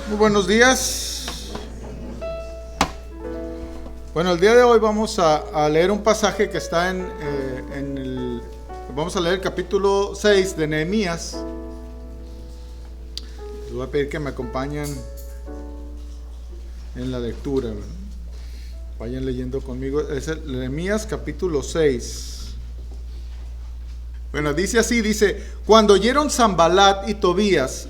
Muy buenos días. Bueno, el día de hoy vamos a leer un pasaje que está vamos a leer el capítulo 6 de Nehemías. Les voy a pedir que me acompañen en la lectura. Vayan leyendo conmigo. Es el Nehemías capítulo 6. Bueno, dice, cuando oyeron Sanballat y Tobías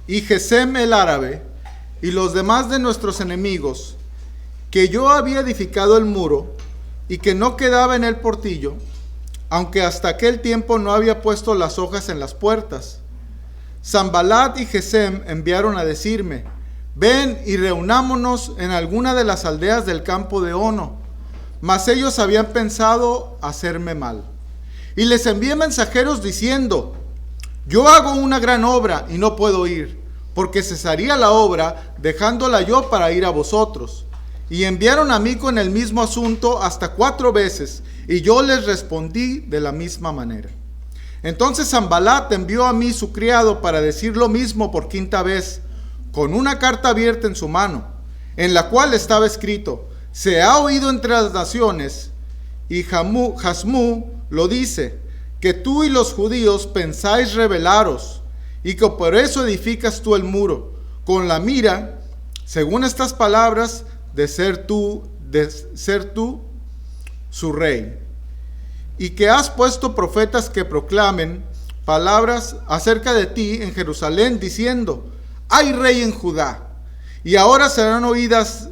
y Gesem el árabe y los demás de nuestros enemigos, que yo había edificado el muro y que no quedaba en el portillo, aunque hasta aquel tiempo no había puesto las hojas en las puertas, Sanballat y Gesem enviaron a decirme: ven y reunámonos en alguna de las aldeas del campo de Ono. Mas ellos habían pensado hacerme mal. Y les envié mensajeros diciendo: yo hago una gran obra y no puedo ir, porque cesaría la obra dejándola yo para ir a vosotros. Y enviaron a mí con el mismo asunto hasta 4 veces, y yo les respondí de la misma manera. Entonces Sanballat envió a mí su criado para decir lo mismo por 5ª vez, con una carta abierta en su mano, en la cual estaba escrito: se ha oído entre las naciones, y Jasmú lo dice, que tú y los judíos pensáis rebelaros, y que por eso edificas tú el muro, con la mira, según estas palabras, de ser tú su rey, y que has puesto profetas que proclamen palabras acerca de ti en Jerusalén, diciendo: hay rey en Judá. Y ahora serán oídas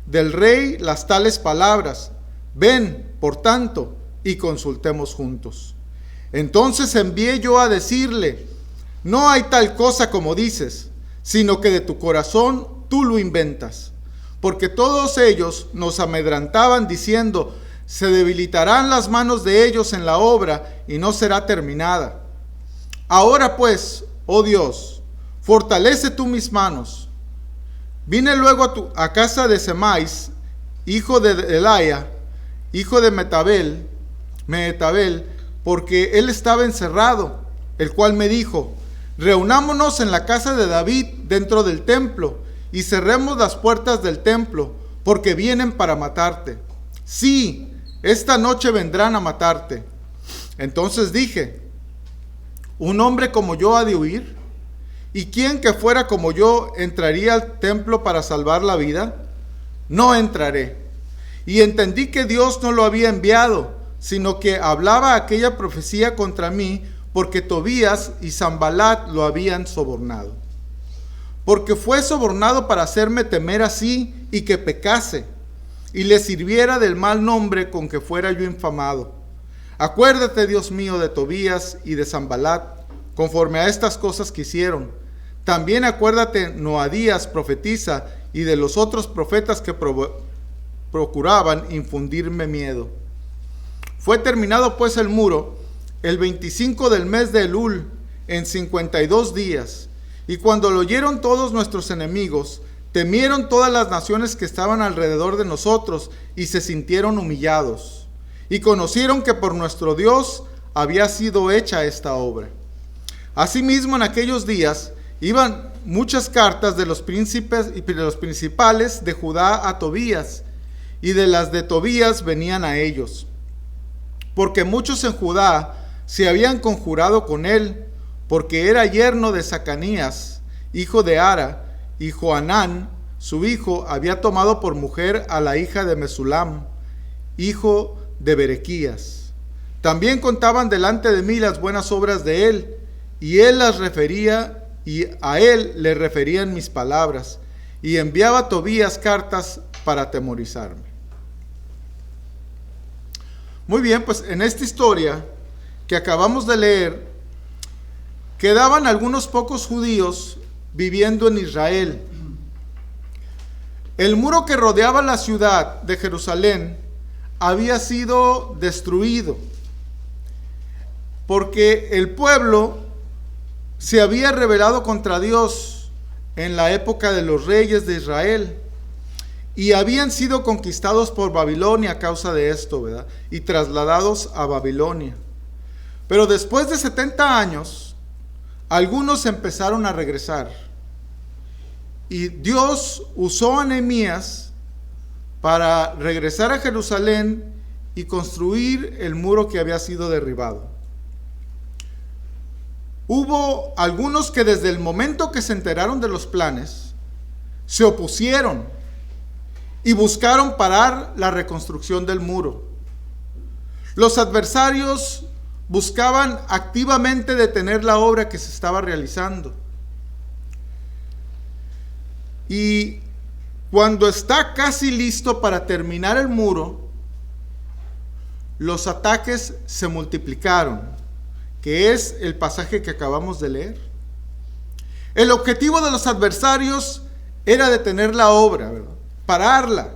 del rey las tales palabras. Ven, por tanto, y consultemos juntos. Entonces envié yo a decirle: no hay tal cosa como dices, sino que de tu corazón tú lo inventas. Porque todos ellos nos amedrantaban diciendo: se debilitarán las manos de ellos en la obra y no será terminada. Ahora pues, oh Dios, fortalece tú mis manos. Vine luego a casa de Semais, hijo de Delaya, hijo de Mehetabel, porque él estaba encerrado, el cual me dijo: reunámonos en la casa de David dentro del templo, y cerremos las puertas del templo, porque vienen para matarte. Sí, esta noche vendrán a matarte. Entonces dije: ¿un hombre como yo ha de huir? ¿Y quién que fuera como yo entraría al templo para salvar la vida? No entraré. Y entendí que Dios no lo había enviado, sino que hablaba aquella profecía contra mí, porque Tobías y Sanballat lo habían sobornado. Porque fue sobornado para hacerme temer así y que pecase, y le sirviera del mal nombre con que fuera yo infamado. Acuérdate, Dios mío, de Tobías y de Sanballat, conforme a estas cosas que hicieron. También acuérdate, Noadías profetiza, y de los otros profetas que procuraban infundirme miedo. Fue terminado pues el muro el 25 del mes de Elul, en 52 días. Y cuando lo oyeron todos nuestros enemigos, temieron todas las naciones que estaban alrededor de nosotros, y se sintieron humillados. Y conocieron que por nuestro Dios había sido hecha esta obra. Asimismo, en aquellos días iban muchas cartas de los príncipes y de los principales de Judá a Tobías, y de las de Tobías venían a ellos. Porque muchos en Judá se habían conjurado con él, porque era yerno de Zacanías, hijo de Ara, y Johanán, su hijo, había tomado por mujer a la hija de Mesulam, hijo de Berequías. También contaban delante de mí las buenas obras de él, y él las refería, y a él le referían mis palabras, y enviaba a Tobías cartas para atemorizarme. Muy bien, pues en esta historia que acabamos de leer, quedaban algunos pocos judíos viviendo en Israel. El muro que rodeaba la ciudad de Jerusalén había sido destruido, porque el pueblo se había rebelado contra Dios en la época de los reyes de Israel, y habían sido conquistados por Babilonia a causa de esto, ¿verdad? Y trasladados a Babilonia. Pero después de 70 años, algunos empezaron a regresar. Y Dios usó a Nehemías para regresar a Jerusalén y construir el muro que había sido derribado. Hubo algunos que desde el momento que se enteraron de los planes, se opusieron y buscaron parar la reconstrucción del muro. Los adversarios buscaban activamente detener la obra que se estaba realizando. Y cuando está casi listo para terminar el muro, los ataques se multiplicaron, que es el pasaje que acabamos de leer. El objetivo de los adversarios era detener la obra, ¿verdad? Pararla.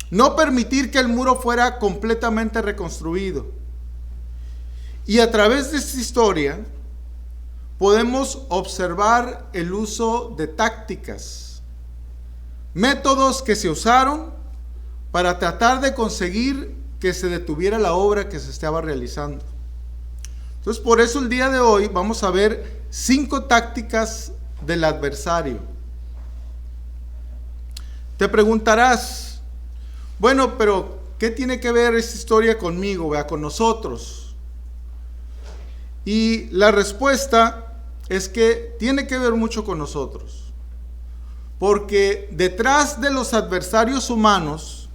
No permitir que el muro fuera completamente reconstruido. Y a través de esta historia podemos observar el uso de tácticas, métodos que se usaron para tratar de conseguir que se detuviera la obra que se estaba realizando. Entonces, por eso el día de hoy vamos a ver 5 tácticas del adversario. Te preguntarás, bueno, pero ¿qué tiene que ver esta historia conmigo, con nosotros? Y la respuesta es que tiene que ver mucho con nosotros, porque detrás de los adversarios humanos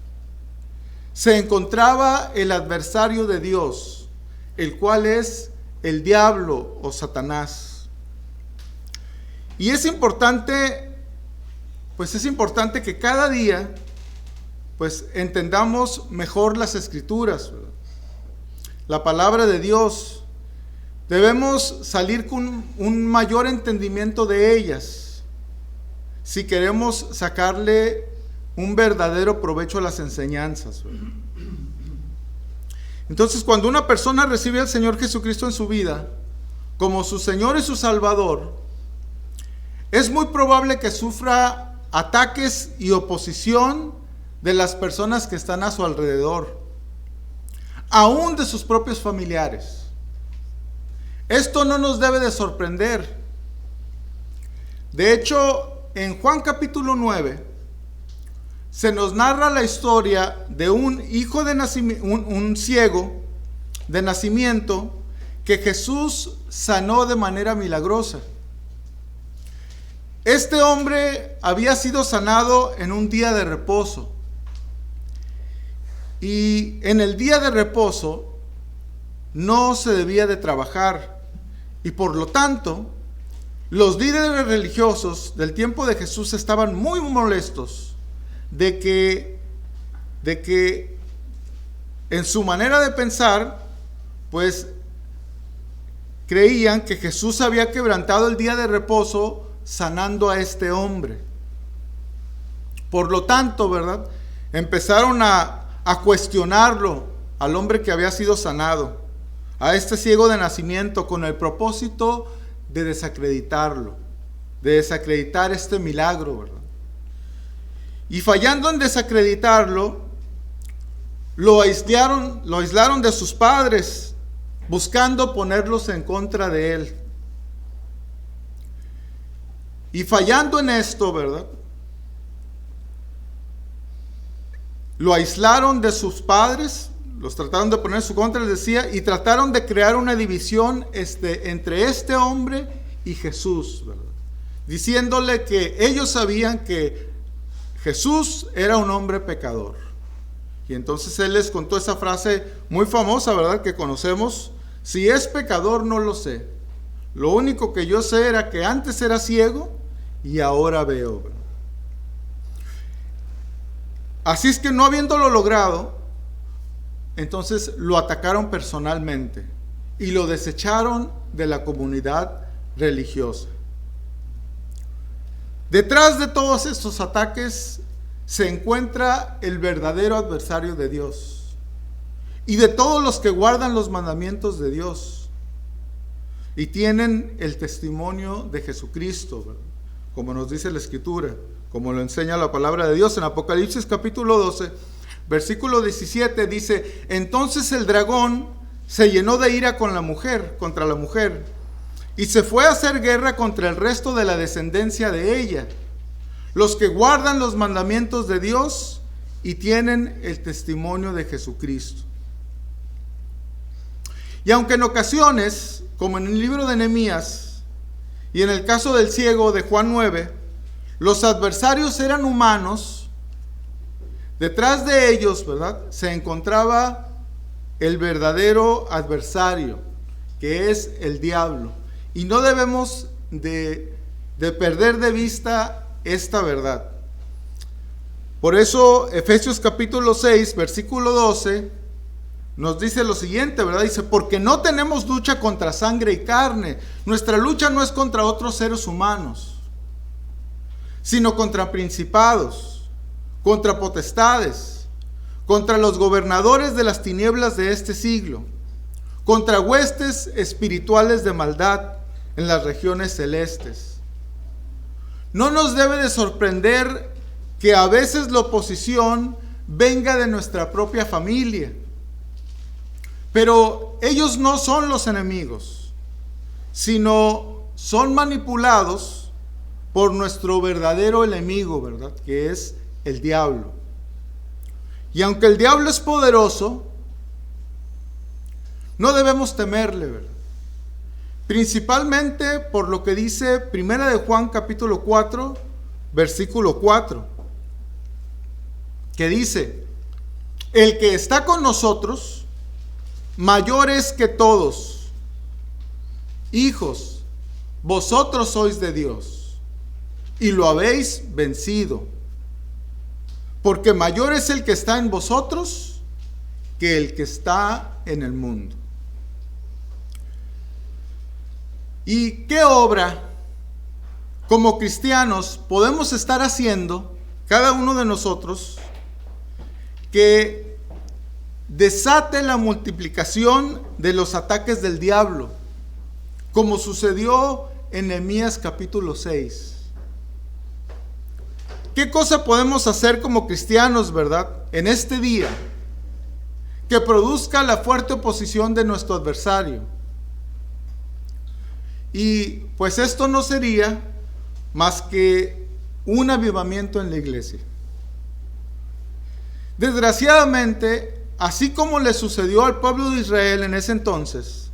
se encontraba el adversario de Dios, el cual es el diablo o Satanás. Y es importante que cada día entendamos mejor las Escrituras, ¿verdad? La palabra de Dios. Debemos salir con un mayor entendimiento de ellas si queremos sacarle un verdadero provecho a las enseñanzas, ¿verdad? Entonces, cuando una persona recibe al Señor Jesucristo en su vida como su Señor y su Salvador, es muy probable que sufra ataques y oposición de las personas que están a su alrededor, aún de sus propios familiares. Esto no nos debe de sorprender. De hecho, en Juan capítulo 9, se nos narra la historia de un hijo de nacimiento, un ciego de nacimiento que Jesús sanó de manera milagrosa. Este hombre había sido sanado en un día de reposo. Y en el día de reposo no se debía de trabajar. Y por lo tanto, los líderes religiosos del tiempo de Jesús estaban muy molestos de que en su manera de pensar, creían que Jesús había quebrantado el día de reposo sanando a este hombre. Por lo tanto, ¿verdad? Empezaron a cuestionarlo al hombre que había sido sanado, a este ciego de nacimiento, con el propósito de desacreditarlo, de desacreditar este milagro, ¿verdad? Y fallando en desacreditarlo, lo aislaron de sus padres, buscando ponerlos en contra de él. Y fallando en esto, ¿verdad? Lo aislaron de sus padres, los trataron de poner en su contra, les decía, y trataron de crear una división entre este hombre y Jesús, ¿verdad? Diciéndole que ellos sabían que Jesús era un hombre pecador. Y entonces él les contó esa frase muy famosa, ¿verdad? Que conocemos: si es pecador no lo sé. Lo único que yo sé era que antes era ciego y ahora veo, ¿verdad? Así es que, no habiéndolo logrado, entonces lo atacaron personalmente y lo desecharon de la comunidad religiosa. Detrás de todos estos ataques se encuentra el verdadero adversario de Dios y de todos los que guardan los mandamientos de Dios y tienen el testimonio de Jesucristo, ¿verdad? Como nos dice la Escritura, como lo enseña la palabra de Dios en Apocalipsis capítulo 12, versículo 17, dice: entonces el dragón se llenó de ira contra la mujer, y se fue a hacer guerra contra el resto de la descendencia de ella, los que guardan los mandamientos de Dios y tienen el testimonio de Jesucristo. Y aunque en ocasiones, como en el libro de Nehemías y en el caso del ciego de Juan 9, los adversarios eran humanos, detrás de ellos, ¿verdad?, se encontraba el verdadero adversario, que es el diablo. Y no debemos de perder de vista esta verdad. Por eso Efesios capítulo 6, versículo 12, nos dice lo siguiente, ¿verdad? Dice, porque no tenemos lucha contra sangre y carne. Nuestra lucha no es contra otros seres humanos, sino contra principados, contra potestades, contra los gobernadores de las tinieblas de este siglo, contra huestes espirituales de maldad en las regiones celestes. No nos debe de sorprender que a veces la oposición venga de nuestra propia familia, pero ellos no son los enemigos, sino son manipulados por nuestro verdadero enemigo, ¿verdad?, que es el diablo. Y aunque el diablo es poderoso, no debemos temerle, ¿verdad? Principalmente por lo que dice Primera de Juan capítulo 4, versículo 4, que dice, el que está con nosotros, mayor es que todos. Hijos, vosotros sois de Dios, y lo habéis vencido, porque mayor es el que está en vosotros que el que está en el mundo. ¿Y qué obra como cristianos podemos estar haciendo, cada uno de nosotros, que desate la multiplicación de los ataques del diablo, como sucedió en Nehemías capítulo 6? ¿Qué cosa podemos hacer como cristianos, verdad, en este día que produzca la fuerte oposición de nuestro adversario? Y pues esto no sería más que un avivamiento en la iglesia. Desgraciadamente, así como le sucedió al pueblo de Israel en ese entonces,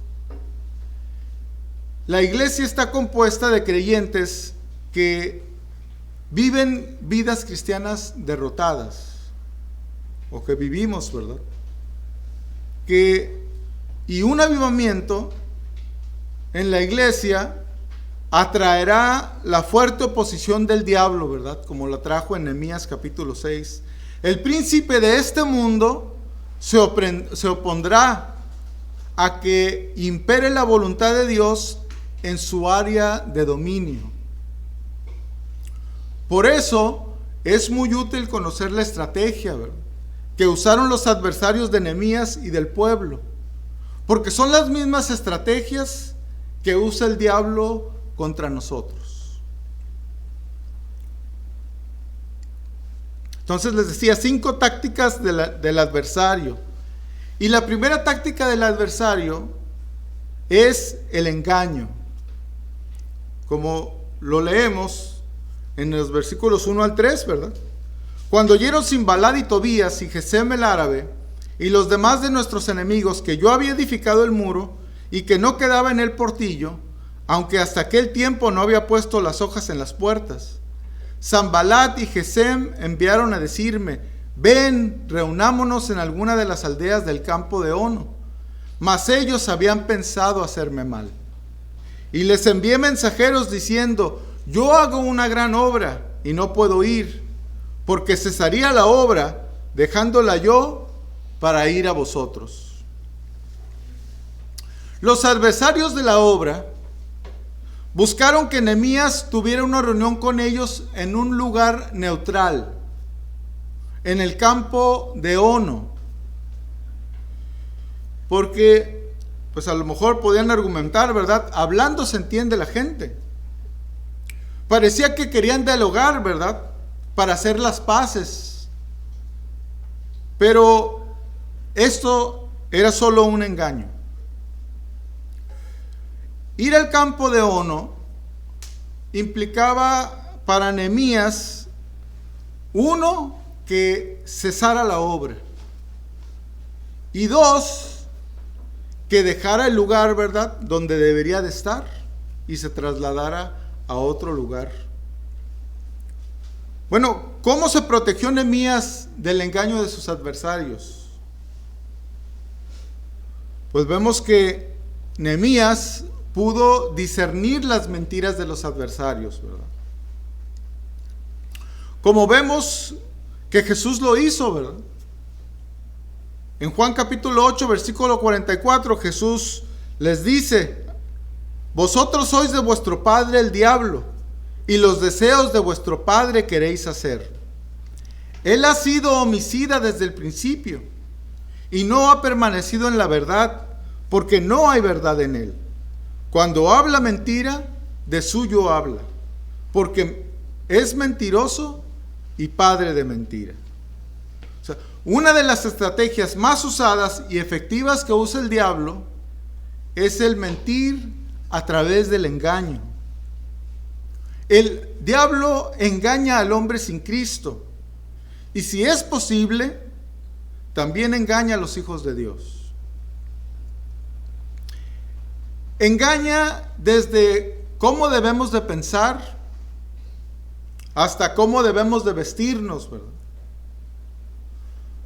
la iglesia está compuesta de creyentes que viven vidas cristianas derrotadas, o que vivimos, ¿verdad? Y un avivamiento en la iglesia atraerá la fuerte oposición del diablo, ¿verdad?, como la trajo en Nehemías capítulo 6. El príncipe de este mundo se opondrá a que impere la voluntad de Dios en su área de dominio. Por eso es muy útil conocer la estrategia, ¿verdad?, que usaron los adversarios de Nehemías y del pueblo, porque son las mismas estrategias que usa el diablo contra nosotros. Entonces les decía, 5 tácticas del adversario. Y la primera táctica del adversario es el engaño, como lo leemos en los versículos 1 al 3, ¿verdad? Cuando oyeron Sanballat y Tobías y Gesem el árabe y los demás de nuestros enemigos que yo había edificado el muro y que no quedaba en el portillo, aunque hasta aquel tiempo no había puesto las hojas en las puertas, Sanballat y Gesem enviaron a decirme, ven, reunámonos en alguna de las aldeas del campo de Ono. Mas ellos habían pensado hacerme mal. Y les envié mensajeros diciendo, yo hago una gran obra y no puedo ir, porque cesaría la obra, dejándola yo para ir a vosotros. Los adversarios de la obra buscaron que Nehemías tuviera una reunión con ellos en un lugar neutral, en el campo de Ono, porque pues a lo mejor podían argumentar, ¿verdad? Hablando se entiende la gente. Parecía que querían dialogar, ¿verdad?, para hacer las paces, pero esto era solo un engaño. Ir al campo de Ono implicaba para Nehemías, uno, que cesara la obra, y dos, que dejara el lugar, ¿verdad?, donde debería de estar y se trasladara a otro lugar. Bueno, ¿cómo se protegió Nehemías del engaño de sus adversarios? Pues vemos que Nehemías pudo discernir las mentiras de los adversarios, ¿verdad? Como vemos que Jesús lo hizo, ¿verdad? En Juan capítulo 8, versículo 44, Jesús les dice: vosotros sois de vuestro padre el diablo, y los deseos de vuestro padre queréis hacer. Él ha sido homicida desde el principio, y no ha permanecido en la verdad, porque no hay verdad en él. Cuando habla mentira, de suyo habla, porque es mentiroso y padre de mentira. O sea, una de las estrategias más usadas y efectivas que usa el diablo es el mentir a través del engaño. El diablo engaña al hombre sin Cristo, y si es posible, también engaña a los hijos de Dios. Engaña desde cómo debemos de pensar hasta cómo debemos de vestirnos, ¿verdad?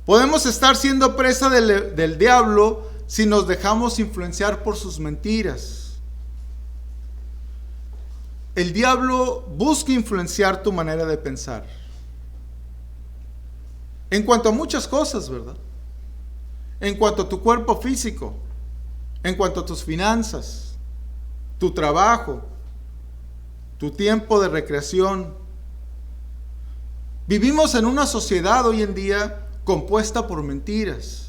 Podemos estar siendo presa del diablo si nos dejamos influenciar por sus mentiras. El diablo busca influenciar tu manera de pensar en cuanto a muchas cosas, ¿verdad? En cuanto a tu cuerpo físico, en cuanto a tus finanzas, tu trabajo, tu tiempo de recreación. Vivimos en una sociedad hoy en día compuesta por mentiras.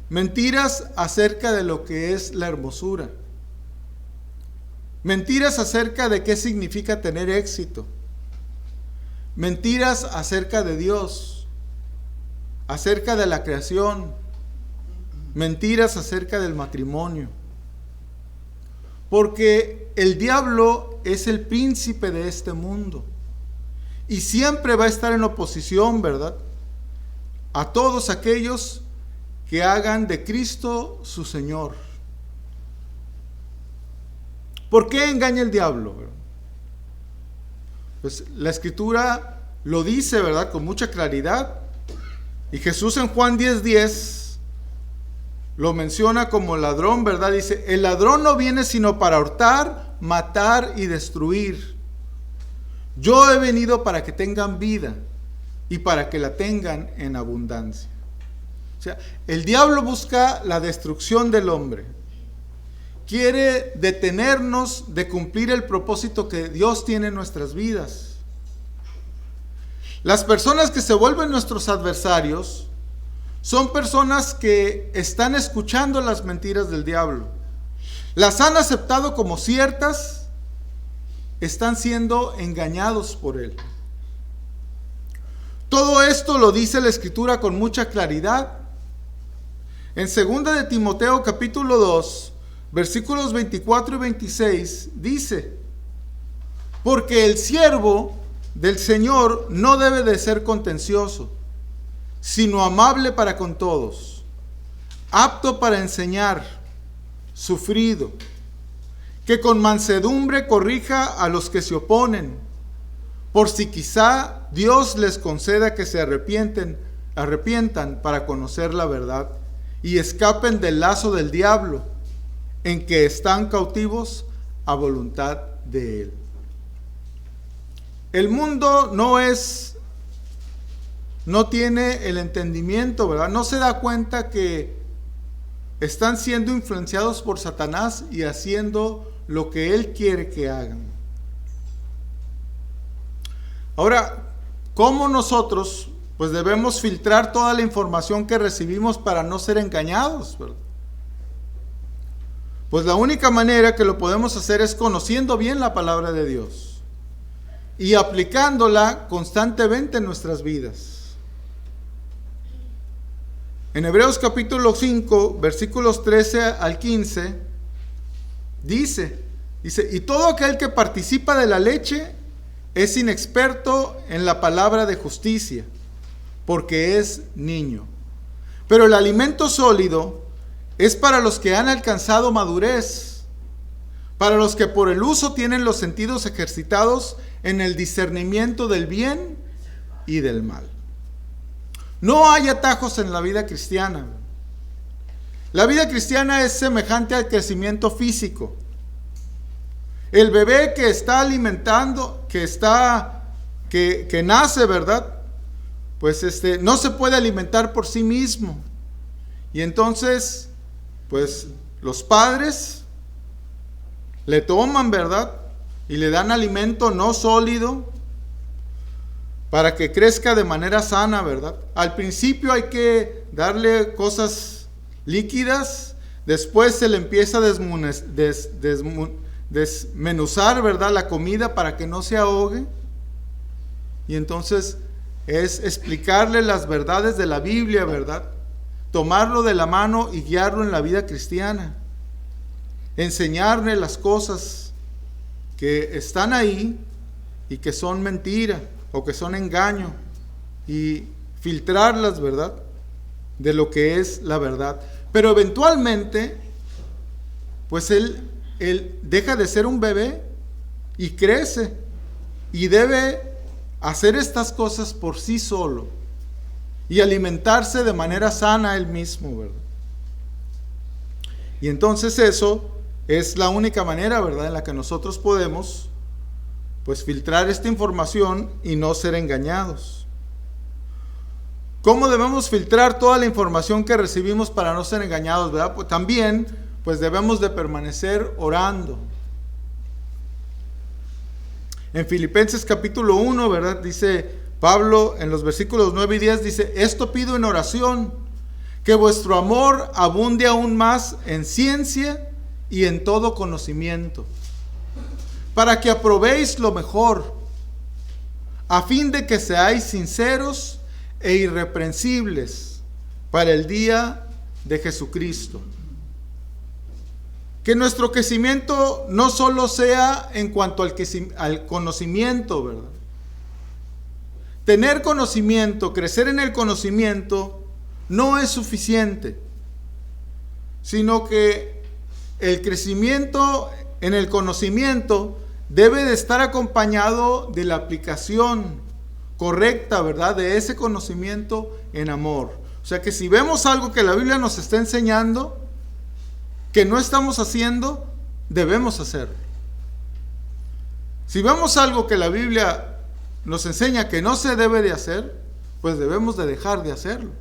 Mentiras acerca de lo que es la hermosura. Mentiras acerca de qué significa tener éxito. Mentiras acerca de Dios, acerca de la creación. Mentiras acerca del matrimonio. Porque el diablo es el príncipe de este mundo y siempre va a estar en oposición, ¿verdad?, a todos aquellos que hagan de Cristo su Señor. ¿Por qué engaña el diablo? Pues la Escritura lo dice, ¿verdad?, con mucha claridad. Y Jesús en Juan 10:10 lo menciona como ladrón, ¿verdad? Dice: el ladrón no viene sino para hurtar, matar y destruir. Yo he venido para que tengan vida y para que la tengan en abundancia. O sea, el diablo busca la destrucción del hombre. Quiere detenernos de cumplir el propósito que Dios tiene en nuestras vidas. Las personas que se vuelven nuestros adversarios son personas que están escuchando las mentiras del diablo. Las han aceptado como ciertas, están siendo engañados por él. Todo esto lo dice la Escritura con mucha claridad. En 2 de Timoteo capítulo 2, versículos 24 y 26 dice: porque el siervo del Señor no debe de ser contencioso, sino amable para con todos, apto para enseñar, sufrido, que con mansedumbre corrija a los que se oponen, por si quizá Dios les conceda que se arrepientan para conocer la verdad y escapen del lazo del diablo, en que están cautivos a voluntad de él. El mundo no tiene el entendimiento, ¿verdad? No se da cuenta que están siendo influenciados por Satanás y haciendo lo que él quiere que hagan. Ahora, ¿cómo nosotros pues debemos filtrar toda la información que recibimos para no ser engañados, ¿verdad? Pues la única manera que lo podemos hacer es conociendo bien la palabra de Dios y aplicándola constantemente en nuestras vidas. En Hebreos capítulo 5, versículos 13 al 15, dice, y todo aquel que participa de la leche es inexperto en la palabra de justicia, porque es niño. Pero el alimento sólido es para los que han alcanzado madurez, para los que por el uso tienen los sentidos ejercitados en el discernimiento del bien y del mal. No hay atajos en la vida cristiana. La vida cristiana es semejante al crecimiento físico. El bebé que está alimentando, que nace, ¿verdad? Pues no se puede alimentar por sí mismo. Y entonces, pues los padres le toman, ¿verdad? Y le dan alimento no sólido para que crezca de manera sana, ¿verdad? Al principio hay que darle cosas líquidas, después se le empieza a desmenuzar, ¿verdad? La comida para que no se ahogue. Y entonces es explicarle las verdades de la Biblia, ¿verdad? Tomarlo de la mano y guiarlo en la vida cristiana. Enseñarle las cosas que están ahí y que son mentira o que son engaño, y filtrarlas, ¿verdad?, de lo que es la verdad. Pero eventualmente, pues él deja de ser un bebé y crece y debe hacer estas cosas por sí solo y alimentarse de manera sana él mismo, ¿verdad? Y entonces eso es la única manera, ¿verdad?, en la que nosotros podemos pues filtrar esta información y no ser engañados. ¿Cómo debemos filtrar toda la información que recibimos para no ser engañados, verdad? Pues también pues debemos de permanecer orando. En Filipenses capítulo 1, ¿verdad?, dice Pablo en los versículos 9 y 10, dice: esto pido en oración, que vuestro amor abunde aún más en ciencia y en todo conocimiento, para que aprobéis lo mejor, a fin de que seáis sinceros e irreprensibles para el día de Jesucristo. Que nuestro crecimiento no solo sea en cuanto al conocimiento, ¿verdad? Tener conocimiento, crecer en el conocimiento, no es suficiente, sino que el crecimiento en el conocimiento debe de estar acompañado de la aplicación correcta, ¿verdad?, de ese conocimiento en amor. O sea que si vemos algo que la Biblia nos está enseñando, que no estamos haciendo, debemos hacerlo. Si vemos algo que la Biblia nos enseña que no se debe de hacer, pues debemos de dejar de hacerlo.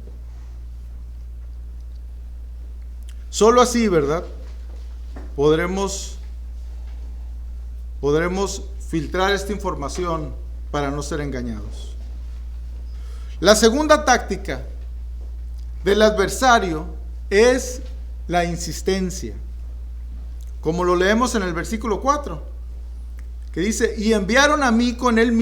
Solo así, ¿verdad?, podremos filtrar esta información para no ser engañados. La segunda táctica del adversario es la insistencia, como lo leemos en el versículo 4, que dice: y enviaron a mí con el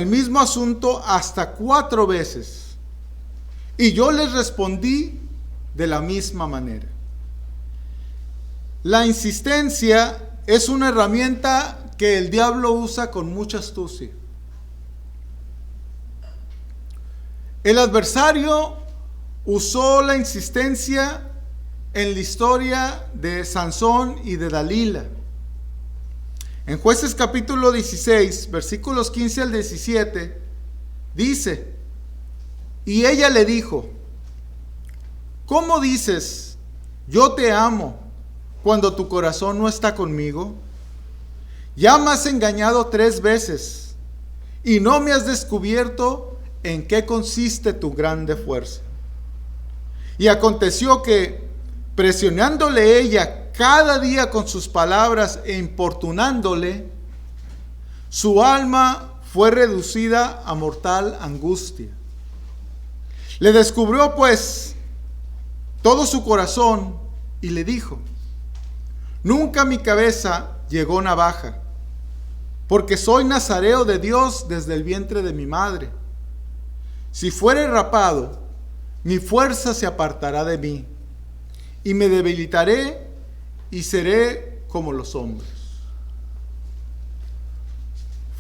mismo asunto hasta 4 veces, y yo les respondí de la misma manera. La insistencia es una herramienta que el diablo usa con mucha astucia. El adversario usó la insistencia en la historia de Sansón y de Dalila. En Jueces capítulo 16, versículos 15 al 17, dice: y ella le dijo: ¿cómo dices, yo te amo, cuando tu corazón no está conmigo? Ya me has engañado 3 veces, y no me has descubierto en qué consiste tu grande fuerza. Y aconteció que, presionándole ella cada día con sus palabras e importunándole, su alma fue reducida a mortal angustia. Le descubrió pues todo su corazón y le dijo: nunca a mi cabeza llegó navaja, porque soy nazareo de Dios desde el vientre de mi madre. Si fuere rapado, mi fuerza se apartará de mí, y me debilitaré y seré como los hombres.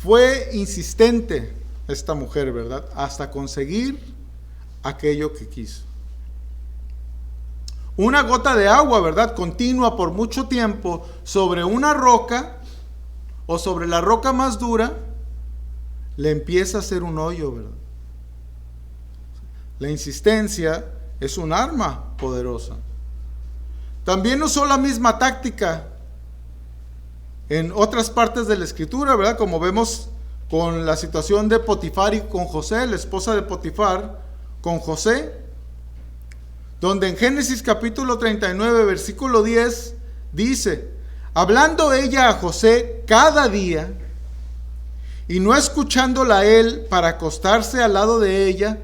Fue insistente esta mujer, ¿verdad? Hasta conseguir aquello que quiso. Una gota de agua, ¿verdad? Continua por mucho tiempo sobre una roca o sobre la roca más dura, le empieza a hacer un hoyo, ¿verdad? La insistencia es un arma poderosa. También usó la misma táctica en otras partes de la Escritura, ¿verdad? Como vemos con la situación de Potifar y con José, la esposa de Potifar con José, donde en Génesis capítulo 39, versículo 10, dice: hablando ella a José cada día y no escuchándola a él para acostarse al lado de ella,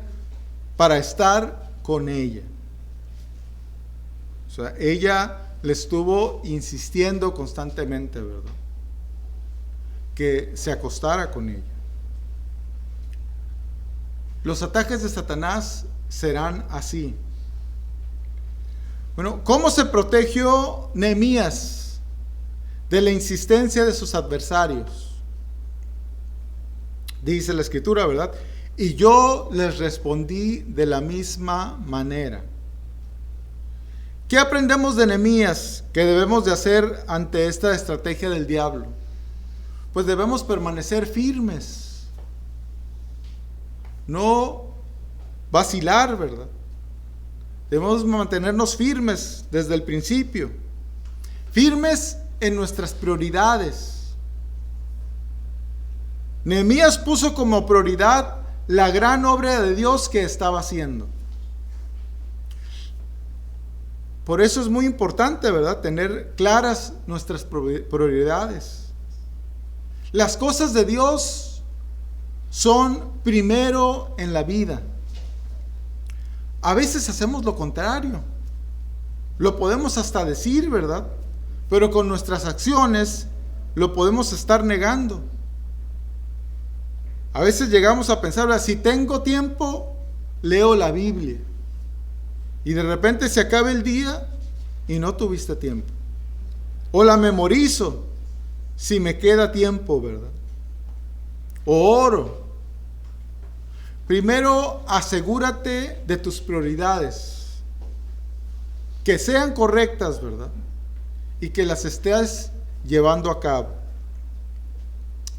para estar con ella. O sea, ella le estuvo insistiendo constantemente, ¿verdad? Que se acostara con ella. Los ataques de Satanás serán así. Bueno, ¿cómo se protegió Nehemías de la insistencia de sus adversarios? Dice la Escritura, ¿verdad? Y yo les respondí de la misma manera. ¿Qué aprendemos de Nehemías que debemos de hacer ante esta estrategia del diablo? Pues debemos permanecer firmes, no vacilar, ¿verdad? Debemos mantenernos firmes desde el principio, firmes en nuestras prioridades. Nehemías puso como prioridad la gran obra de Dios que estaba haciendo. Por eso es muy importante, ¿verdad?, tener claras nuestras prioridades. Las cosas de Dios son primero en la vida. A veces hacemos lo contrario. Lo podemos hasta decir, ¿verdad? Pero con nuestras acciones lo podemos estar negando. A veces llegamos a pensar, ¿verdad?, si tengo tiempo, leo la Biblia. Y de repente se acaba el día y no tuviste tiempo. O la memorizo si me queda tiempo, ¿verdad? O oro. Primero, asegúrate de tus prioridades, que sean correctas, ¿verdad? Y que las estés llevando a cabo.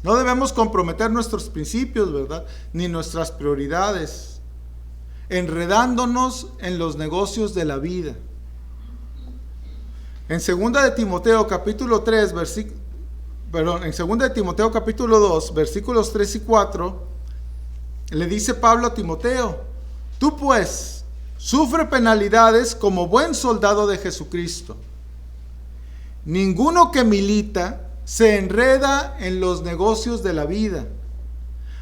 No debemos comprometer nuestros principios, ¿verdad?, ni nuestras prioridades, enredándonos en los negocios de la vida. En 2 de Timoteo capítulo 3, en 2 de Timoteo capítulo 2, versículos 3 y 4, le dice Pablo a Timoteo: tú pues, sufre penalidades como buen soldado de Jesucristo. Ninguno que milita se enreda en los negocios de la vida,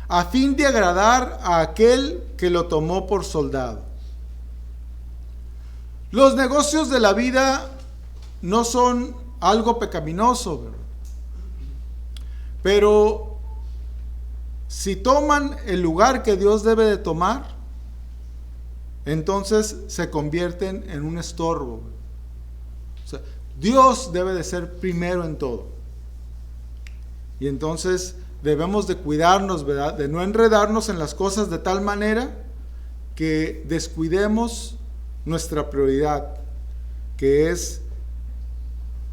a fin de agradar a aquel que lo tomó por soldado. Los negocios de la vida no son algo pecaminoso, ¿verdad? Pero si toman el lugar que Dios debe de tomar, entonces se convierten en un estorbo. O sea, Dios debe de ser primero en todo. Y entonces debemos de cuidarnos, ¿verdad?, de no enredarnos en las cosas de tal manera que descuidemos nuestra prioridad, que es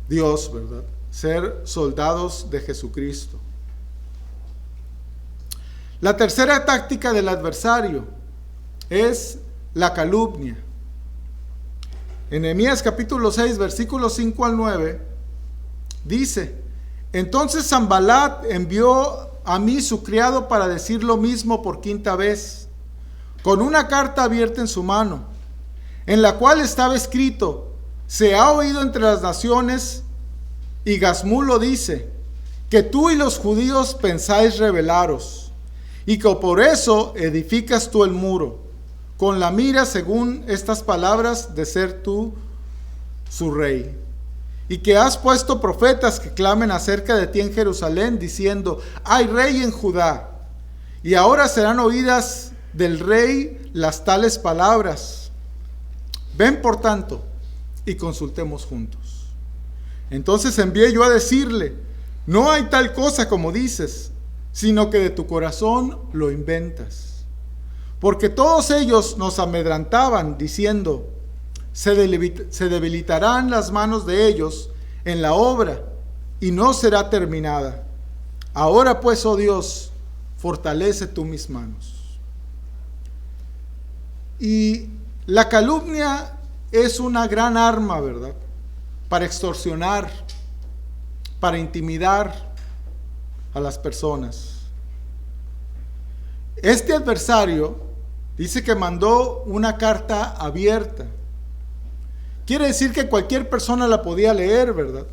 Dios, ¿verdad? Ser soldados de Jesucristo. La tercera táctica del adversario es la calumnia. En Nehemías capítulo 6, versículos 5 al 9, dice: entonces Sanballat envió a mí su criado para decir lo mismo por quinta vez, con una carta abierta en su mano, en la cual estaba escrito: se ha oído entre las naciones, y Gazmulo dice, que tú y los judíos pensáis rebelaros, y que por eso edificas tú el muro, con la mira, según estas palabras, de ser tú su rey. Y que has puesto profetas que clamen acerca de ti en Jerusalén, diciendo: hay rey en Judá. Y ahora serán oídas del rey las tales palabras. Ven, por tanto, y consultemos juntos. Entonces envié yo a decirle: no hay tal cosa como dices, sino que de tu corazón lo inventas. Porque todos ellos nos amedrantaban, diciendo: se debilitarán las manos de ellos en la obra, y no será terminada. Ahora pues, oh Dios, fortalece tú mis manos. Y la calumnia es una gran arma, ¿verdad?, para extorsionar, para intimidar a las personas. Este adversario dice que mandó una carta abierta. Quiere decir que cualquier persona la podía leer, ¿verdad?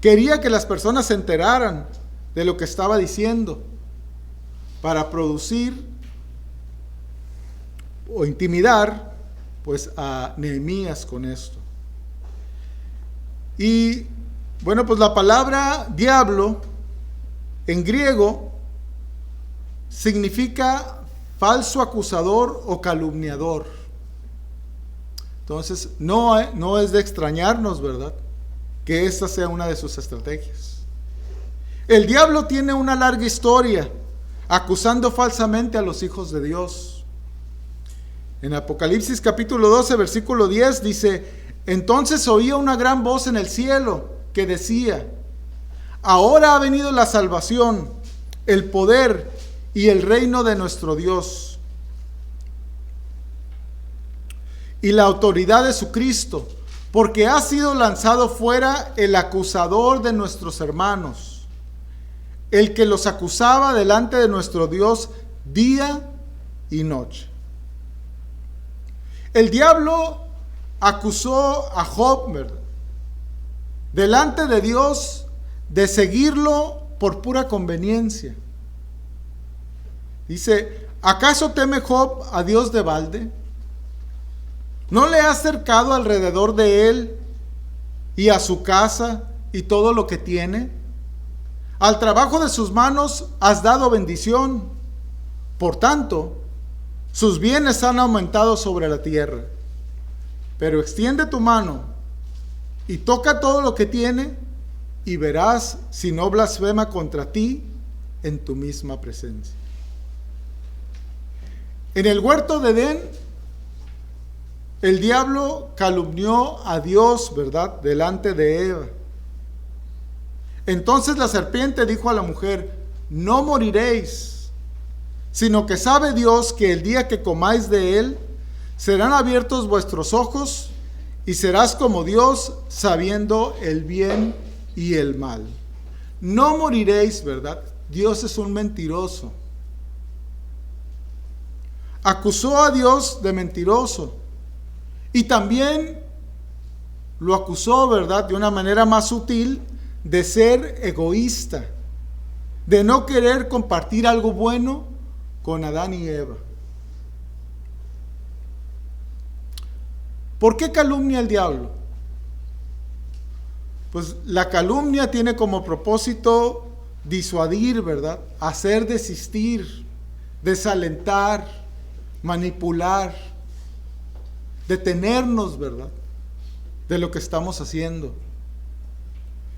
Quería que las personas se enteraran de lo que estaba diciendo para producir o intimidar pues a Nehemías con esto. Y bueno, pues la palabra diablo en griego significa falso acusador o calumniador. Entonces no es de extrañarnos, ¿verdad?, que esta sea una de sus estrategias. El diablo tiene una larga historia acusando falsamente a los hijos de Dios. En Apocalipsis capítulo 12, versículo 10 dice: entonces oía una gran voz en el cielo que decía: ahora ha venido la salvación, el poder y el reino de nuestro Dios y la autoridad de su Cristo, porque ha sido lanzado fuera el acusador de nuestros hermanos, el que los acusaba delante de nuestro Dios día y noche. El diablo acusó a Job, ¿verdad?, delante de Dios de seguirlo por pura conveniencia. Dice: ¿acaso teme Job a Dios de balde? ¿No le has cercado alrededor de él y a su casa y todo lo que tiene? Al trabajo de sus manos has dado bendición. Por tanto, sus bienes han aumentado sobre la tierra. Pero extiende tu mano y toca todo lo que tiene, y verás si no blasfema contra ti en tu misma presencia. En el huerto de Edén, el diablo calumnió a Dios, ¿verdad?, delante de Eva. Entonces la serpiente dijo a la mujer: no moriréis, sino que sabe Dios que el día que comáis de él, serán abiertos vuestros ojos, y serás como Dios, sabiendo el bien y el mal. No moriréis, ¿verdad? Dios es un mentiroso. Acusó a Dios de mentiroso. Y también lo acusó, ¿verdad?, de una manera más sutil, de ser egoísta, de no querer compartir algo bueno con Adán y Eva. ¿Por qué calumnia el diablo? Pues la calumnia tiene como propósito disuadir, ¿verdad?, hacer desistir, desalentar, manipular, detenernos, ¿verdad?, de lo que estamos haciendo.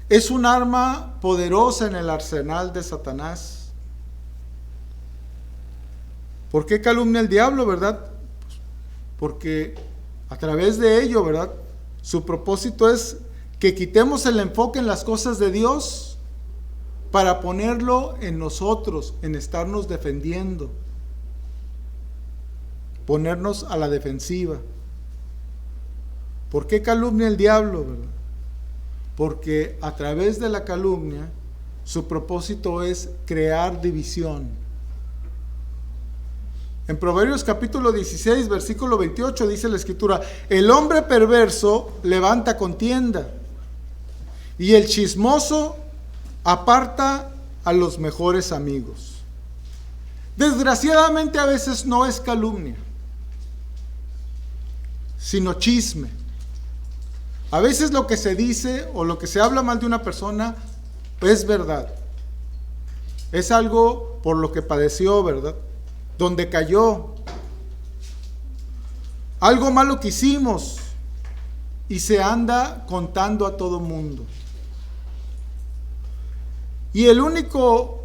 Es un arma poderosa en el arsenal de Satanás. ¿Por qué calumnia el diablo, verdad? Porque a través de ello, ¿verdad?, su propósito es que quitemos el enfoque en las cosas de Dios para ponerlo en nosotros, en estarnos defendiendo, ponernos a la defensiva. ¿Por qué calumnia el diablo, verdad? Porque a través de la calumnia su propósito es crear división. En Proverbios capítulo 16, versículo 28 dice la escritura: el hombre perverso levanta contienda, y el chismoso aparta a los mejores amigos. Desgraciadamente a veces no es calumnia, sino chisme. A veces lo que se dice o lo que se habla mal de una persona es verdad. Es algo por lo que padeció, ¿verdad?, donde cayó. Algo malo que hicimos y se anda contando a todo mundo. Y el único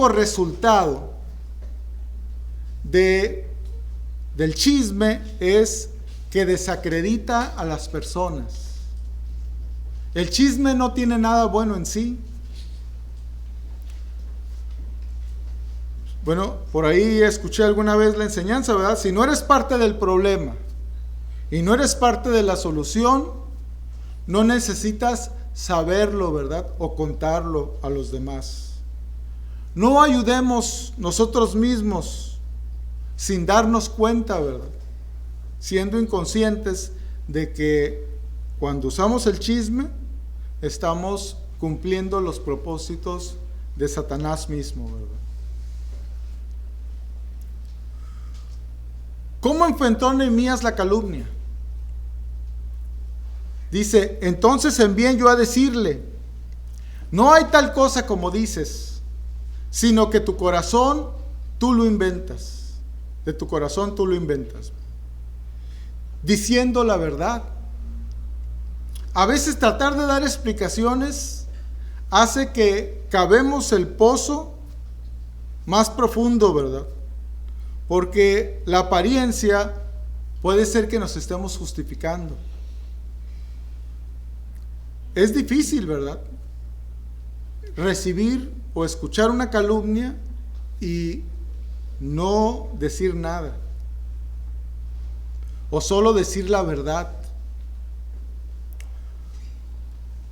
resultado del chisme es que desacredita a las personas. El chisme no tiene nada bueno en sí. Bueno, por ahí escuché alguna vez la enseñanza, ¿verdad? Si no eres parte del problema y no eres parte de la solución, no necesitas saberlo, ¿verdad? O contarlo a los demás. No ayudemos nosotros mismos sin darnos cuenta, ¿verdad? Siendo inconscientes de que cuando usamos el chisme, estamos cumpliendo los propósitos de Satanás mismo, ¿verdad? ¿Cómo enfrentó Nehemías la calumnia? Dice, entonces envié yo a decirle, no hay tal cosa como dices, sino que tu corazón tú lo inventas. De tu corazón tú lo inventas. Diciendo la verdad. A veces tratar de dar explicaciones hace que cavemos el pozo más profundo, ¿verdad? Porque la apariencia puede ser que nos estemos justificando. Es difícil, ¿verdad? Recibir o escuchar una calumnia y no decir nada. O solo decir la verdad.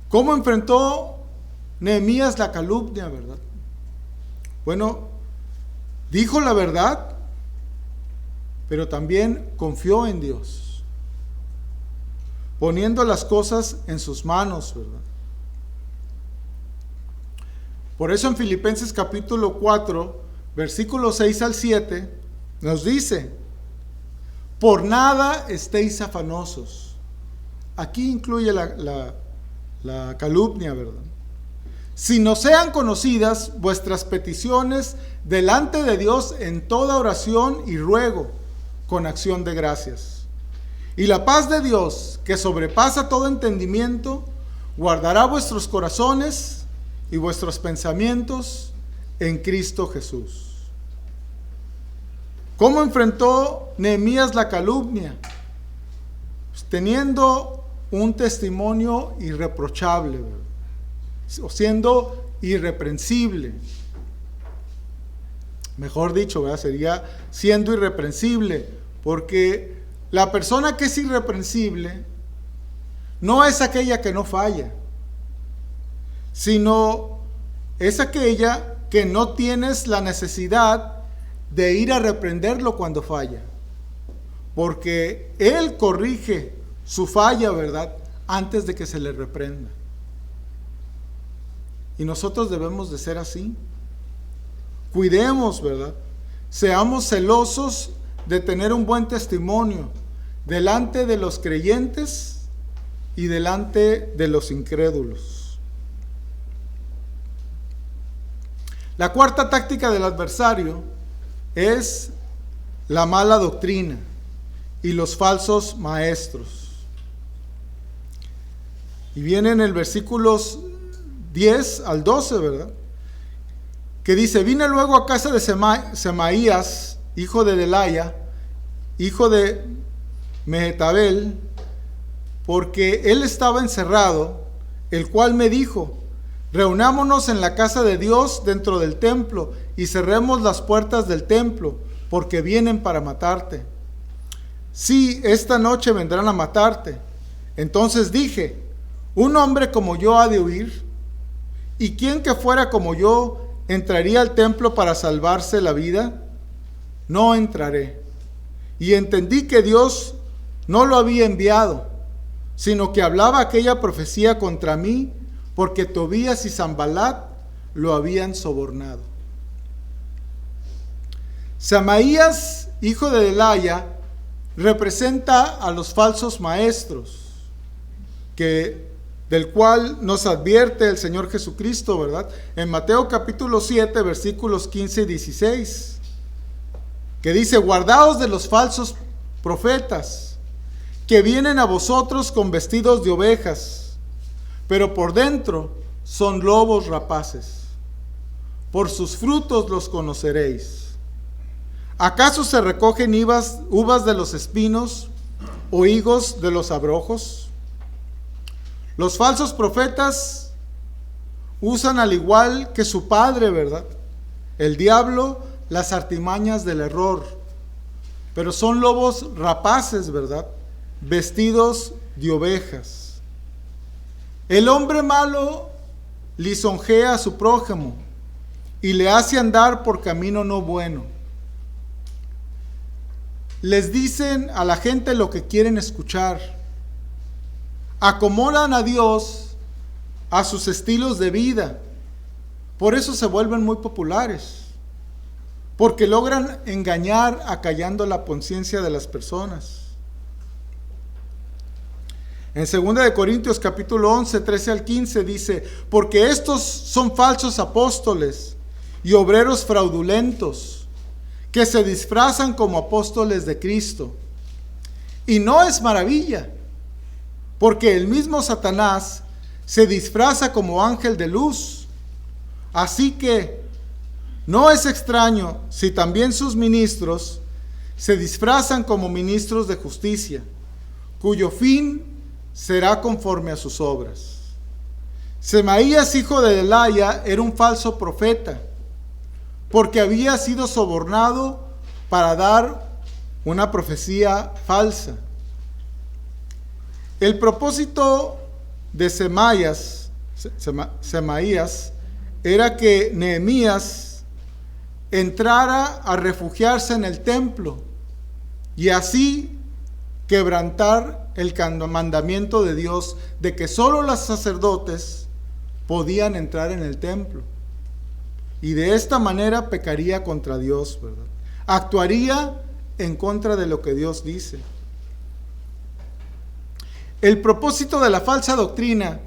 ¿Cómo enfrentó Nehemías la calumnia, verdad? Bueno, dijo la verdad, pero también confió en Dios, poniendo las cosas en sus manos, ¿verdad? Por eso en Filipenses capítulo 4, versículos 6 al 7, nos dice, por nada estéis afanosos. Aquí incluye la calumnia, ¿verdad? Si no sean conocidas vuestras peticiones delante de Dios en toda oración y ruego, con acción de gracias. Y la paz de Dios, que sobrepasa todo entendimiento, guardará vuestros corazones y vuestros pensamientos en Cristo Jesús. ¿Cómo enfrentó Nehemías la calumnia? Pues teniendo un testimonio irreprochable, ¿verdad? O siendo irreprensible. Mejor dicho, ¿verdad? Sería siendo irreprensible, porque la persona que es irreprensible no es aquella que no falla, sino es aquella que no tienes la necesidad de ir a reprenderlo cuando falla, porque él corrige su falla, ¿verdad?, antes de que se le reprenda. Y nosotros debemos de ser así. Cuidemos, ¿verdad? Seamos celosos de tener un buen testimonio delante de los creyentes y delante de los incrédulos. La cuarta táctica del adversario es la mala doctrina y los falsos maestros. Y viene en el versículos 10 al 12, ¿verdad? Que dice, vine luego a casa de Semaías, hijo de Delaya, hijo de Mehetabel, porque él estaba encerrado, el cual me dijo, reunámonos en la casa de Dios dentro del templo y cerremos las puertas del templo, porque vienen para matarte. Sí, esta noche vendrán a matarte. Entonces dije, un hombre como yo ha de huir, ¿y quién que fuera como yo entraría al templo para salvarse la vida? No entraré. Y entendí que Dios no lo había enviado, sino que hablaba aquella profecía contra mí, porque Tobías y Sanballat lo habían sobornado. Semaías, hijo de Delaya, representa a los falsos maestros, del cual nos advierte el Señor Jesucristo, ¿verdad? En Mateo capítulo 7, versículos 15 y 16, que dice, guardaos de los falsos profetas, que vienen a vosotros con vestidos de ovejas, pero por dentro son lobos rapaces. Por sus frutos los conoceréis. ¿Acaso se recogen uvas de los espinos o higos de los abrojos? Los falsos profetas usan, al igual que su padre, ¿verdad?, el diablo, las artimañas del error, pero son lobos rapaces, ¿verdad?, vestidos de ovejas. El hombre malo lisonjea a su prójimo y le hace andar por camino no bueno. Les dicen a la gente lo que quieren escuchar. Acomodan a Dios a sus estilos de vida. Por eso se vuelven muy populares, porque logran engañar acallando la conciencia de las personas. En 2 Corintios capítulo 11, 13 al 15 dice: porque estos son falsos apóstoles y obreros fraudulentos, que se disfrazan como apóstoles de Cristo. Y no es maravilla, porque el mismo Satanás se disfraza como ángel de luz. Así que no es extraño si también sus ministros se disfrazan como ministros de justicia, cuyo fin será conforme a sus obras. Semaías, hijo de Delaya, era un falso profeta, porque había sido sobornado para dar una profecía falsa. El propósito de Semaías era que Nehemías entrara a refugiarse en el templo y así quebrantar el mandamiento de Dios de que solo los sacerdotes podían entrar en el templo. Y de esta manera pecaría contra Dios, ¿verdad? Actuaría en contra de lo que Dios dice. El propósito de la falsa doctrina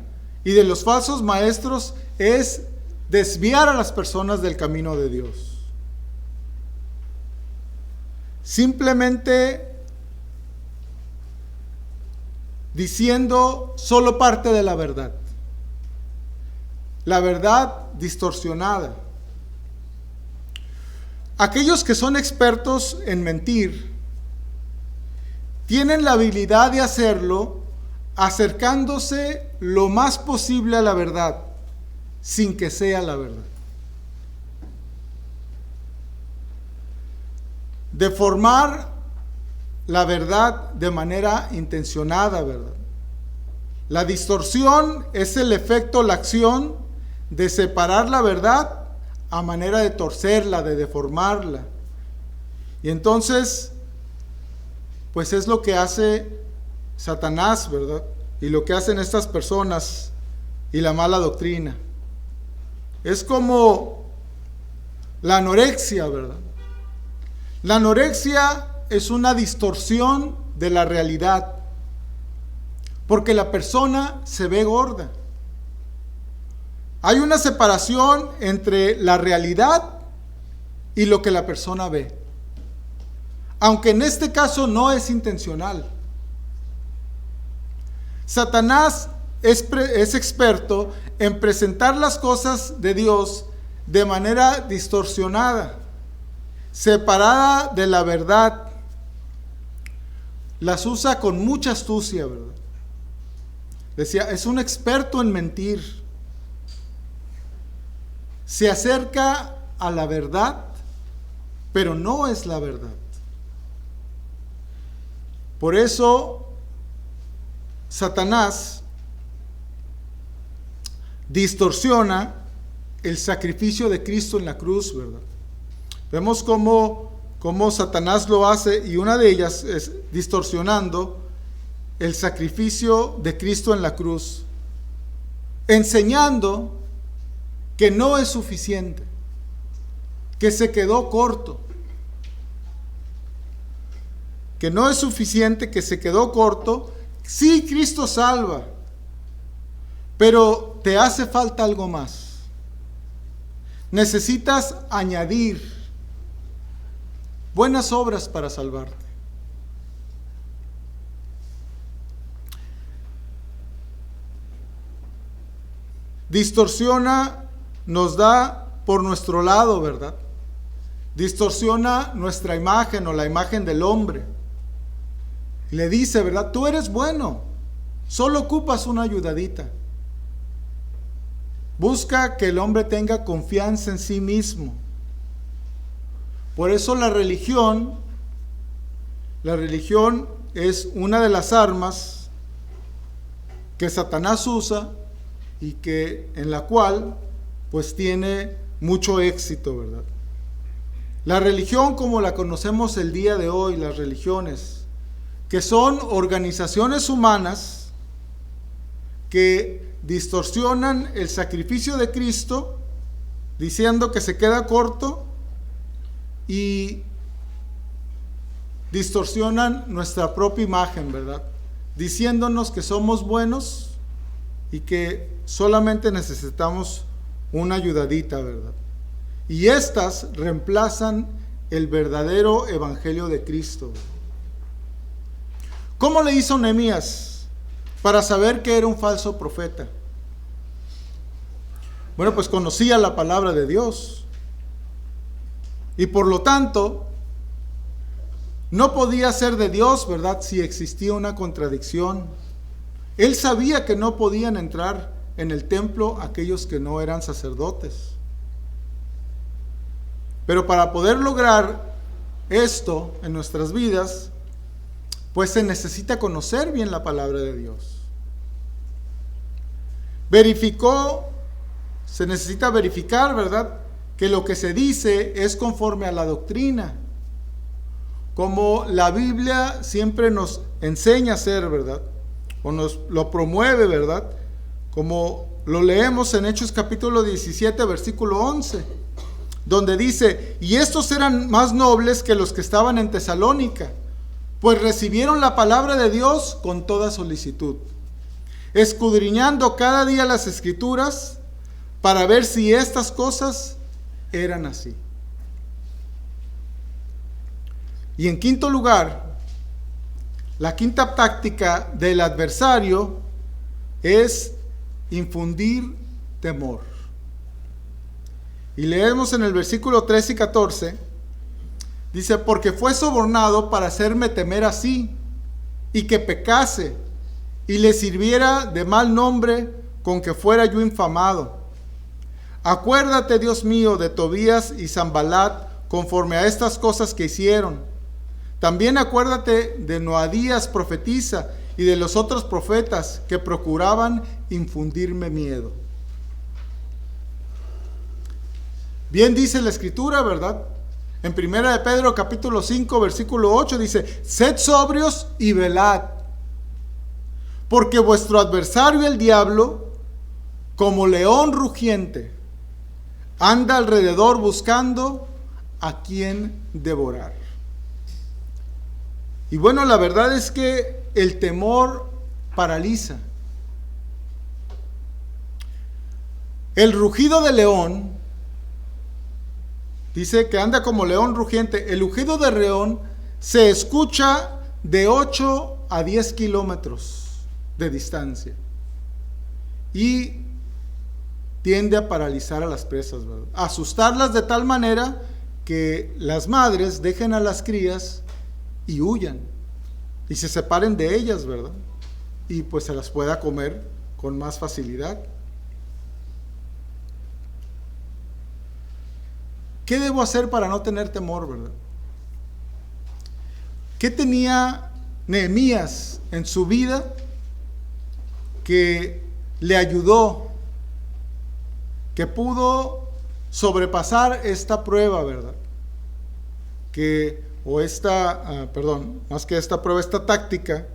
y de los falsos maestros es desviar a las personas del camino de Dios. Simplemente diciendo solo parte de la verdad distorsionada. Aquellos que son expertos en mentir tienen la habilidad de hacerlo acercándose lo más posible a la verdad, sin que sea la verdad. Deformar la verdad de manera intencionada, ¿verdad? La distorsión es el efecto, la acción de separar la verdad a manera de torcerla, de deformarla. Y entonces, pues es lo que hace Satanás, ¿verdad? Y lo que hacen estas personas y la mala doctrina. Es como la anorexia, ¿verdad? La anorexia es una distorsión de la realidad, porque la persona se ve gorda. Hay una separación entre la realidad y lo que la persona ve, aunque en este caso no es intencional. Satanás es experto en presentar las cosas de Dios de manera distorsionada, separada de la verdad. Las usa con mucha astucia, ¿verdad? Decía, es un experto en mentir. Se acerca a la verdad, pero no es la verdad. Por eso, Satanás distorsiona el sacrificio de Cristo en la cruz, ¿verdad? Vemos cómo Satanás lo hace, y una de ellas es distorsionando el sacrificio de Cristo en la cruz, enseñando que no es suficiente, que se quedó corto, que no es suficiente, que se quedó corto. Sí, Cristo salva, pero te hace falta algo más. Necesitas añadir buenas obras para salvarte. distorsiona, nos da por nuestro lado, ¿verdad? Distorsiona nuestra imagen o la imagen del hombre. Y le dice, ¿verdad? Tú eres bueno, solo ocupas una ayudadita. Busca que el hombre tenga confianza en sí mismo. Por eso la religión es una de las armas que Satanás usa y que en la cual pues tiene mucho éxito, ¿verdad? La religión como la conocemos el día de hoy, las religiones, que son organizaciones humanas que distorsionan el sacrificio de Cristo, diciendo que se queda corto, y distorsionan nuestra propia imagen, ¿verdad? Diciéndonos que somos buenos y que solamente necesitamos una ayudadita, ¿verdad? Y estas reemplazan el verdadero evangelio de Cristo. ¿Cómo le hizo Nehemías para saber que era un falso profeta? Bueno, pues conocía la palabra de Dios. Y por lo tanto, no podía ser de Dios, ¿verdad?, si existía una contradicción. Él sabía que no podían entrar en el templo aquellos que no eran sacerdotes. Pero para poder lograr esto en nuestras vidas, pues se necesita conocer bien la palabra de Dios. Se necesita verificar, ¿verdad?, que lo que se dice es conforme a la doctrina, como la Biblia siempre nos enseña a hacer, ¿verdad?, o nos lo promueve, ¿verdad?, como lo leemos en Hechos capítulo 17, versículo 11, donde dice: y estos eran más nobles que los que estaban en Tesalónica, pues recibieron la palabra de Dios con toda solicitud, escudriñando cada día las Escrituras para ver si estas cosas eran así. Y en quinto lugar, la quinta táctica del adversario es infundir temor. Y leemos en el versículo 13 y 14, dice: porque fue sobornado para hacerme temer así, y que pecase, y le sirviera de mal nombre con que fuera yo infamado. Acuérdate, Dios mío, de Tobías y Sanballat, conforme a estas cosas que hicieron. También acuérdate de Noadías profetisa y de los otros profetas que procuraban infundirme miedo. Bien dice la Escritura, ¿verdad? En 1 de Pedro capítulo 5 versículo 8 dice: sed sobrios y velad, porque vuestro adversario el diablo, como león rugiente, anda alrededor buscando a quien devorar. Y bueno, la verdad es que el temor paraliza. El rugido del león, dice que anda como león rugiente. El rugido del león se escucha de 8 a 10 kilómetros de distancia y tiende a paralizar a las presas, ¿verdad?, a asustarlas de tal manera que las madres dejen a las crías y huyan y se separen de ellas, ¿verdad?, y pues se las pueda comer con más facilidad. ¿Qué debo hacer para no tener temor, verdad? ¿Qué tenía Nehemías en su vida que le ayudó, que pudo sobrepasar esta prueba, verdad? Esta táctica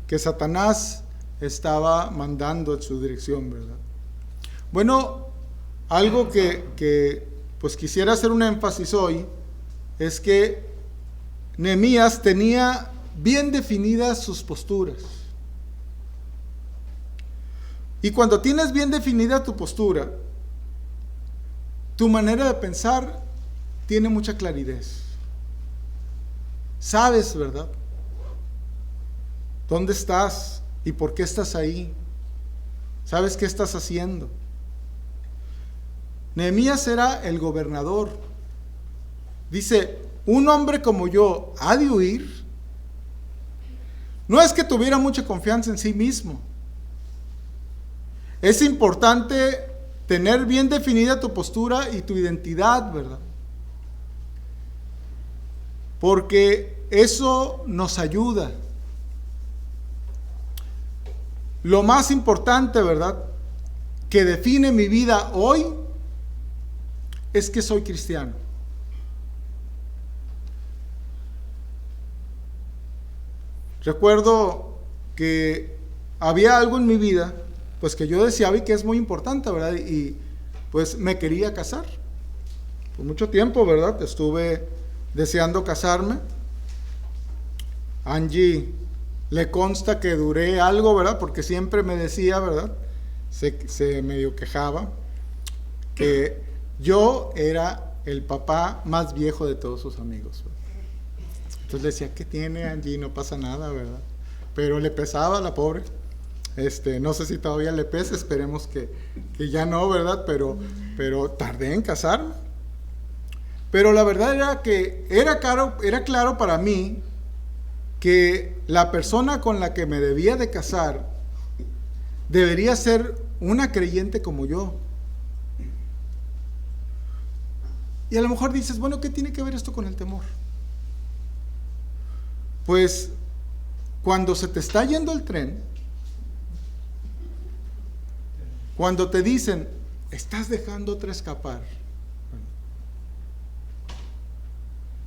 que Satanás estaba mandando en su dirección, ¿verdad? Bueno, algo que pues quisiera hacer un énfasis hoy es que Nehemías tenía bien definidas sus posturas. Y cuando tienes bien definida tu postura, tu manera de pensar tiene mucha claridad. Sabes, ¿verdad?, dónde estás y por qué estás ahí. Sabes qué estás haciendo. Nehemías era el gobernador. Dice, un hombre como yo ha de huir. No es que tuviera mucha confianza en sí mismo. Es importante tener bien definida tu postura y tu identidad, ¿verdad? Porque eso nos ayuda. Lo más importante, ¿verdad?, que define mi vida hoy es que soy cristiano. Recuerdo que había algo en mi vida, pues que yo deseaba y que es muy importante, ¿verdad? Y pues me quería casar. Por mucho tiempo, ¿verdad? Estuve deseando casarme. Angie le consta que duré algo, ¿verdad? Porque siempre me decía, ¿verdad? Se medio quejaba que yo era el papá más viejo de todos sus amigos, ¿verdad? Entonces le decía, ¿qué tiene Angie? No pasa nada, ¿verdad? Pero le pesaba a la pobre. No sé si todavía le pesa, esperemos que ya no, ¿verdad? Pero tardé en casarme. Pero la verdad era que era claro para mí que la persona con la que me debía de casar debería ser una creyente como yo. Y a lo mejor dices, bueno, ¿qué tiene que ver esto con el temor? Pues cuando se te está yendo el tren, cuando te dicen, estás dejando otra escapar,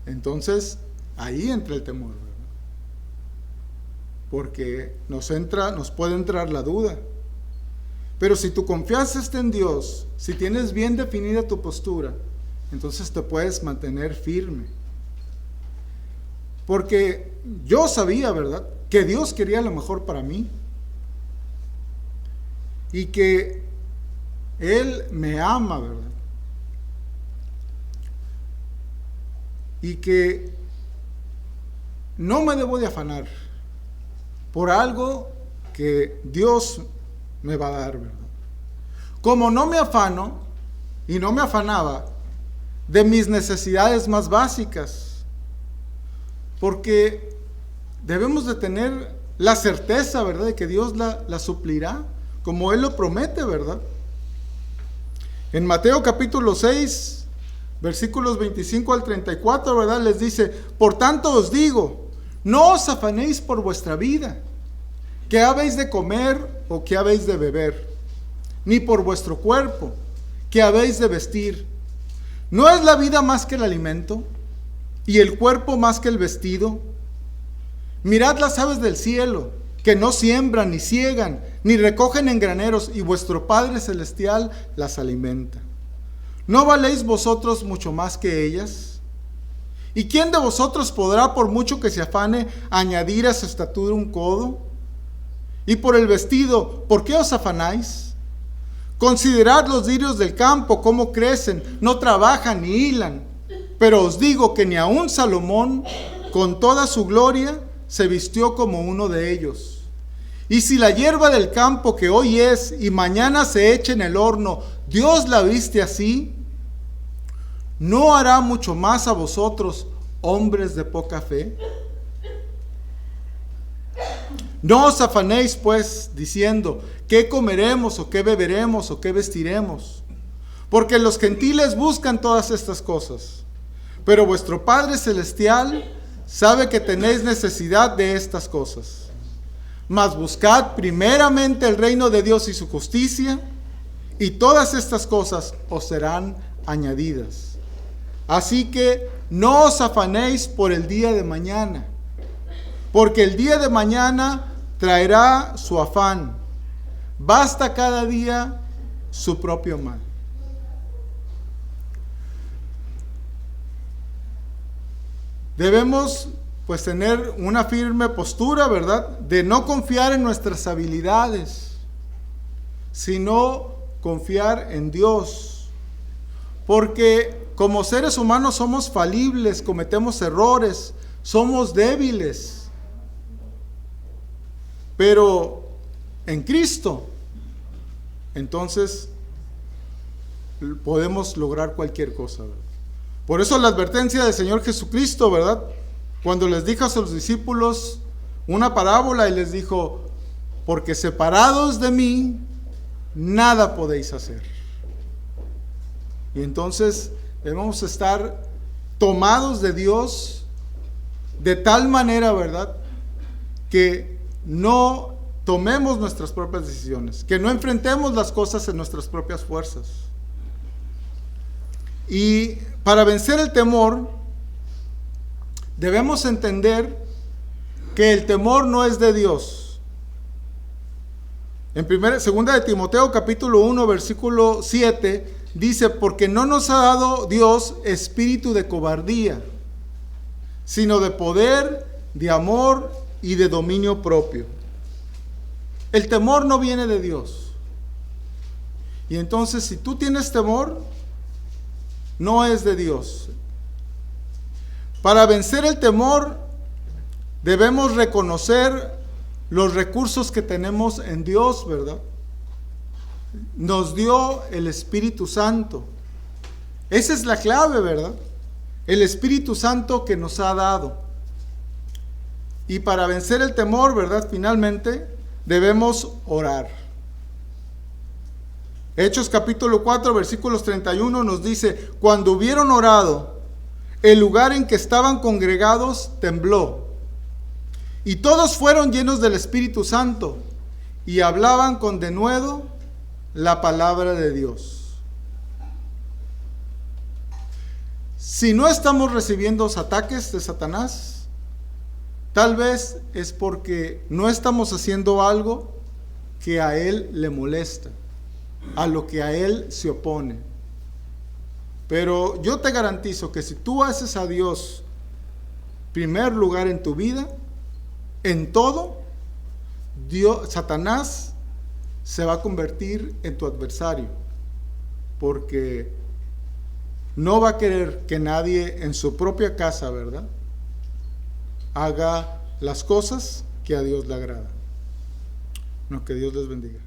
entonces ahí entra el temor, ¿verdad? Porque nos puede entrar la duda. Pero si tu confianza está en Dios, si tienes bien definida tu postura, entonces te puedes mantener firme. Porque yo sabía, ¿verdad?, que Dios quería lo mejor para mí. Y que Él me ama, ¿verdad? Y que no me debo de afanar por algo que Dios me va a dar, ¿verdad? Como no me afano y no me afanaba de mis necesidades más básicas, porque debemos de tener la certeza, ¿verdad?, de que Dios la suplirá, como Él lo promete, ¿verdad? En Mateo capítulo 6, versículos 25 al 34, ¿verdad?, les dice, por tanto os digo, no os afanéis por vuestra vida, qué habéis de comer o qué habéis de beber, ni por vuestro cuerpo, qué habéis de vestir. ¿No es la vida más que el alimento, y el cuerpo más que el vestido? Mirad las aves del cielo, que no siembran, ni siegan, ni recogen en graneros, y vuestro Padre Celestial las alimenta. ¿No valéis vosotros mucho más que ellas? ¿Y quién de vosotros podrá, por mucho que se afane, añadir a su estatura un codo? Y por el vestido, ¿por qué os afanáis? Considerad los lirios del campo, cómo crecen, no trabajan ni hilan. Pero os digo que ni aun Salomón, con toda su gloria, se vistió como uno de ellos. Y si la hierba del campo, que hoy es y mañana se echa en el horno, Dios la viste así, ¿no hará mucho más a vosotros, hombres de poca fe? No os afanéis, pues, diciendo, ¿qué comeremos, o qué beberemos, o qué vestiremos? Porque los gentiles buscan todas estas cosas. Pero vuestro Padre Celestial sabe que tenéis necesidad de estas cosas. Mas buscad primeramente el reino de Dios y su justicia, y todas estas cosas os serán añadidas. Así que no os afanéis por el día de mañana, porque el día de mañana traerá su afán. Basta cada día su propio mal. Debemos pues tener una firme postura, ¿verdad?, de no confiar en nuestras habilidades, sino confiar en Dios. Porque como seres humanos somos falibles, cometemos errores, somos débiles. Pero en Cristo, entonces, podemos lograr cualquier cosa, ¿verdad? Por eso la advertencia del Señor Jesucristo, ¿verdad? Cuando les dijo a sus discípulos una parábola y les dijo: porque separados de mí, nada podéis hacer. Y entonces debemos estar tomados de Dios de tal manera, ¿verdad?, que no tomemos nuestras propias decisiones, que no enfrentemos las cosas en nuestras propias fuerzas. Y para vencer el temor, debemos entender que el temor no es de Dios. En segunda de Timoteo capítulo 1 versículo 7 dice: porque no nos ha dado Dios espíritu de cobardía, sino de poder, de amor y de dominio propio. El temor no viene de Dios. Y entonces, si tú tienes temor, no es de Dios. Para vencer el temor, debemos reconocer los recursos que tenemos en Dios, ¿verdad? Nos dio el Espíritu Santo. Esa es la clave, ¿verdad? El Espíritu Santo que nos ha dado. Y para vencer el temor, ¿verdad?, finalmente debemos orar. Hechos capítulo 4 versículos 31 nos dice: cuando hubieron orado, el lugar en que estaban congregados tembló, y todos fueron llenos del Espíritu Santo, y hablaban con denuedo la palabra de Dios. Si no estamos recibiendo ataques de Satanás, tal vez es porque no estamos haciendo algo que a él le molesta, a lo que a él se opone. Pero yo te garantizo que si tú haces a Dios primer lugar en tu vida, en todo, Satanás se va a convertir en tu adversario, porque no va a querer que nadie en su propia casa, ¿verdad?, haga las cosas que a Dios le agrada. No, que Dios les bendiga.